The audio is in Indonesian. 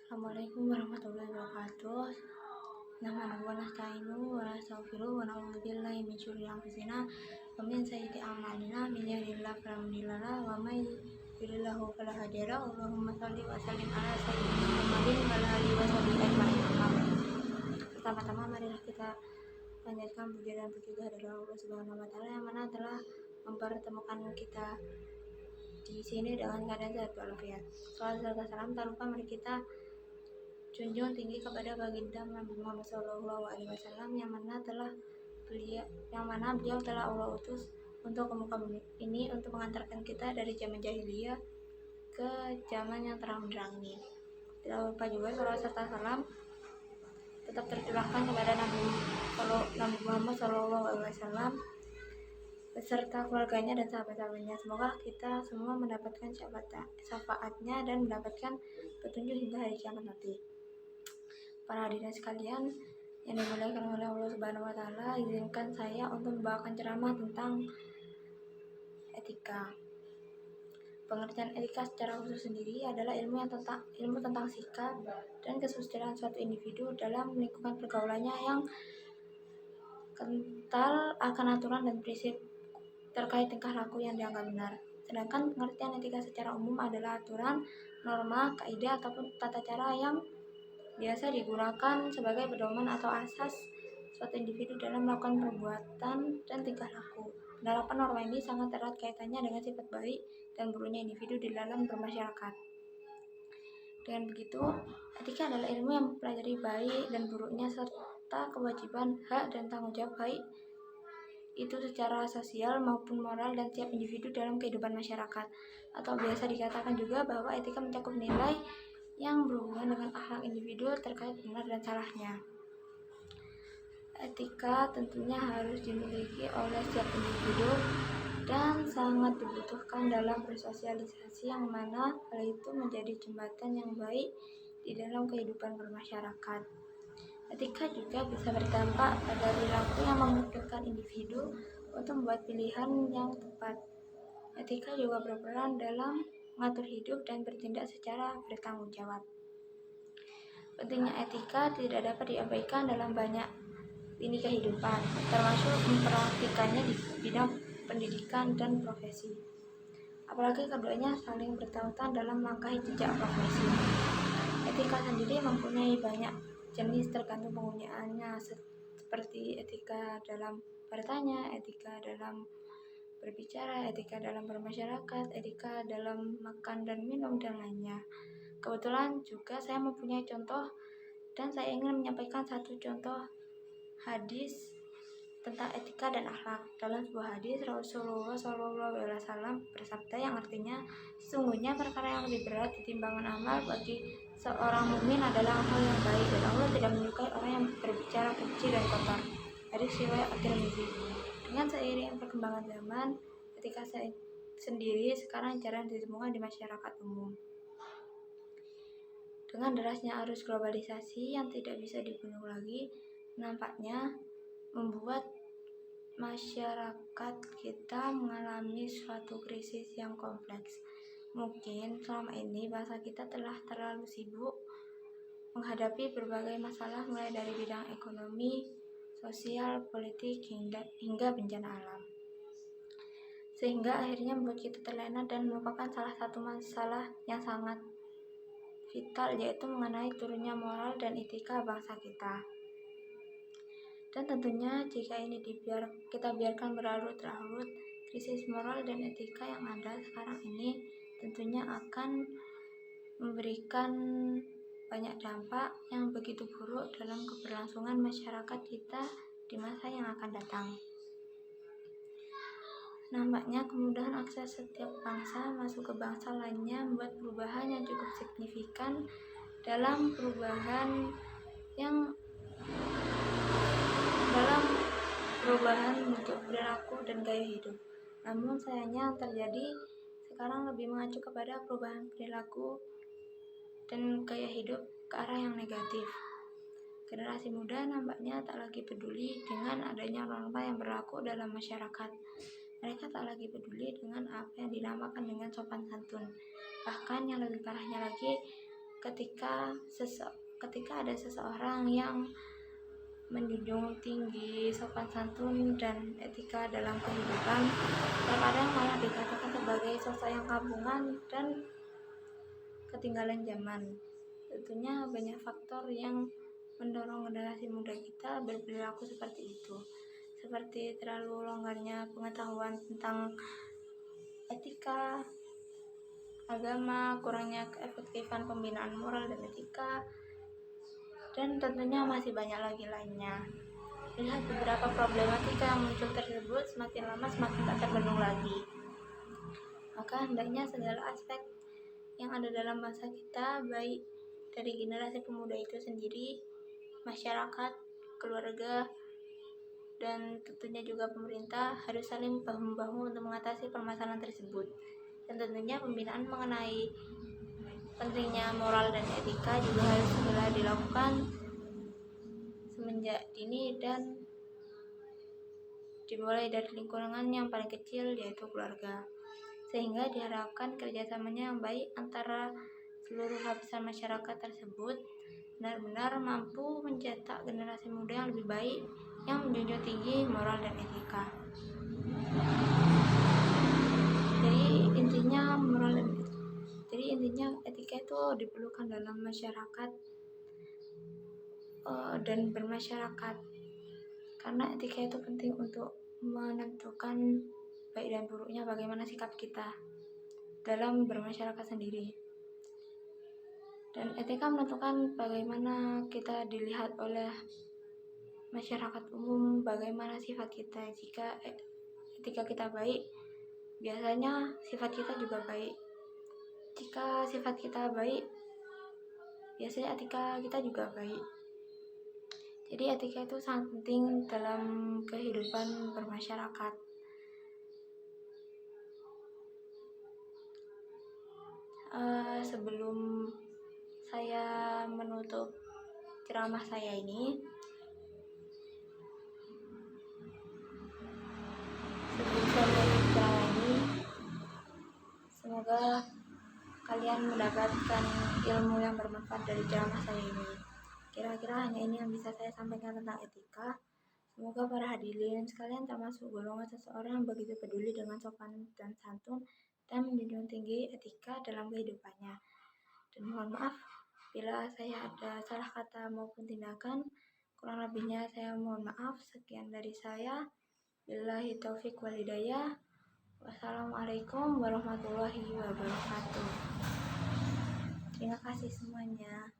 Assalamualaikum warahmatullahi wabarakatuh. Nahmaduhu wa nasta'inuhu wa nastaghfiruhu wa na'udzu billahi min syururi anfusina wa min sayyiati a'malina may yahdihillahu fala mudilla lahu wa may yudlil fala hadiya lahu. Allahumma shalli wa sallim ala sayyidina Muhammadin wa ala alihi wa sahbihi ajma'in. Pertama-tama marilah kita panjatkan puji dan puji kehadirat Allah Subhanahu wa taala yang mana telah mempertemukan kita di sini dengan keadaan sehat walafiat. Salam serta salam tak lupa mari kita junjung tinggi kepada baginda Nabi Muhammad SAW yang mana beliau telah Allah utus untuk ke muka bumi ini untuk mengantarkan kita dari zaman jahiliyah ke zaman yang terang benderang ini. Tidak lupa juga salawat serta salam tetap tercurahkan kepada Nabi Muhammad SAW beserta keluarganya dan sahabat-sahabatnya. Semoga kita semua mendapatkan syafaatnya dan mendapatkan petunjuk hingga hari kiamat nanti. Para hadirin sekalian yang dimuliakan oleh Allah Subhanahu wa taala, izinkan saya untuk membawakan ceramah tentang etika. Pengertian etika secara khusus sendiri adalah ilmu tentang sikap dan kesusilaan suatu individu dalam lingkungan pergaulannya yang kental akan aturan dan prinsip terkait tingkah laku yang dianggap benar. Sedangkan pengertian etika secara umum adalah aturan, norma, kaidah ataupun tata cara yang biasa digunakan sebagai pedoman atau asas suatu individu dalam melakukan perbuatan dan tingkah laku. Penerapan norma ini sangat erat kaitannya dengan sifat baik dan buruknya individu di dalam bermasyarakat. Dengan begitu, etika adalah ilmu yang mempelajari baik dan buruknya serta kewajiban, hak, dan tanggung jawab baik itu secara sosial maupun moral dan tiap individu dalam kehidupan masyarakat. Atau biasa dikatakan juga bahwa etika mencakup nilai yang berhubungan dengan akhlak individu terkait benar dan salahnya. Etika tentunya harus dimiliki oleh setiap individu dan sangat dibutuhkan dalam bersosialisasi, yang mana hal itu menjadi jembatan yang baik di dalam kehidupan bermasyarakat. Etika juga bisa berdampak pada perilaku yang memungkinkan individu untuk membuat pilihan yang tepat. Etika juga berperan dalam mengatur hidup dan bertindak secara bertanggung jawab. Pentingnya etika tidak dapat diabaikan dalam banyak lini kehidupan, termasuk mempraktikkannya di bidang pendidikan dan profesi. Apalagi keduanya saling bertautan dalam melangkahi jejak profesi. Etika sendiri mempunyai banyak jenis tergantung penggunaannya, seperti etika dalam bertanya, etika dalam berbicara, etika dalam bermasyarakat, etika dalam makan dan minum, dan lainnya. Kebetulan juga saya mempunyai contoh dan saya ingin menyampaikan satu contoh hadis tentang etika dan akhlak. Dalam sebuah hadis, Rasulullah SAW bersabda yang artinya, sesungguhnya perkara yang lebih berat di timbangan amal bagi seorang mukmin adalah hal yang baik, dan Allah tidak menyukai orang yang berbicara keji dan kotor. Hadis riwayat At-Tirmidzi. Dengan seiring perkembangan zaman, etika sendiri sekarang jarang ditemukan di masyarakat umum. Dengan derasnya arus globalisasi yang tidak bisa dibendung lagi, nampaknya membuat masyarakat kita mengalami suatu krisis yang kompleks. Mungkin selama ini bangsa kita telah terlalu sibuk menghadapi berbagai masalah, mulai dari bidang ekonomi, sosial, politik, hingga bencana alam, sehingga akhirnya membuat kita terlena dan melupakan salah satu masalah yang sangat vital, yaitu mengenai turunnya moral dan etika bangsa kita. Dan tentunya jika ini kita biarkan berlarut-larut, krisis moral dan etika yang ada sekarang ini tentunya akan memberikan banyak dampak yang begitu buruk dalam keberlangsungan masyarakat kita di masa yang akan datang. Nampaknya kemudahan akses setiap bangsa masuk ke bangsa lainnya membuat perubahan yang cukup signifikan dalam perubahan bentuk perilaku dan gaya hidup. Namun sayangnya terjadi sekarang lebih mengacu kepada perubahan perilaku dan gaya hidup ke arah yang negatif. Generasi muda nampaknya tak lagi peduli dengan adanya norma yang berlaku dalam masyarakat. Mereka tak lagi peduli dengan apa yang dinamakan dengan sopan santun. Bahkan yang lebih parahnya lagi, ketika ada seseorang yang menjunjung tinggi sopan santun dan etika dalam kehidupan, terkadang malah dikatakan sebagai sosok yang kampungan dan ketinggalan zaman. Tentunya banyak faktor yang mendorong generasi muda kita berperilaku seperti itu, seperti terlalu longgarnya pengetahuan tentang etika, agama, kurangnya keefektifan pembinaan moral dan etika, dan tentunya masih banyak lagi lainnya. Lihat beberapa problematika yang muncul tersebut semakin lama semakin tak terbendung lagi. Maka hendaknya segala aspek yang ada dalam bangsa kita, baik dari generasi pemuda itu sendiri, masyarakat, keluarga, dan tentunya juga pemerintah harus saling bahu-membahu untuk mengatasi permasalahan tersebut. Dan tentunya pembinaan mengenai pentingnya moral dan etika juga harus segera dilakukan semenjak dini dan dimulai dari lingkungan yang paling kecil, yaitu keluarga, sehingga diharapkan kerjasamanya yang baik antara seluruh lapisan masyarakat tersebut benar-benar mampu mencetak generasi muda yang lebih baik, yang menjunjung tinggi moral dan etika. Jadi intinya etika itu diperlukan dalam masyarakat dan bermasyarakat, karena etika itu penting untuk menentukan baik dan buruknya bagaimana sikap kita dalam bermasyarakat sendiri. Dan etika menentukan bagaimana kita dilihat oleh masyarakat umum, bagaimana sifat kita. Jika etika kita baik, biasanya sifat kita juga baik. Jika sifat kita baik, biasanya etika kita juga baik. Jadi etika itu sangat penting dalam kehidupan bermasyarakat. Sebelum saya menutup ceramah saya ini, semoga kalian mendapatkan ilmu yang bermanfaat dari ceramah saya ini. Kira-kira hanya ini yang bisa saya sampaikan tentang etika. Semoga para hadirin sekalian termasuk golongan seseorang yang begitu peduli dengan sopan dan santun dan menjunjung tinggi etika dalam kehidupannya. Dan mohon maaf bila saya ada salah kata maupun tindakan. Kurang lebihnya saya mohon maaf. Sekian dari saya. Billahi taufiq wal hidayah. Wassalamualaikum warahmatullahi wabarakatuh. Terima kasih semuanya.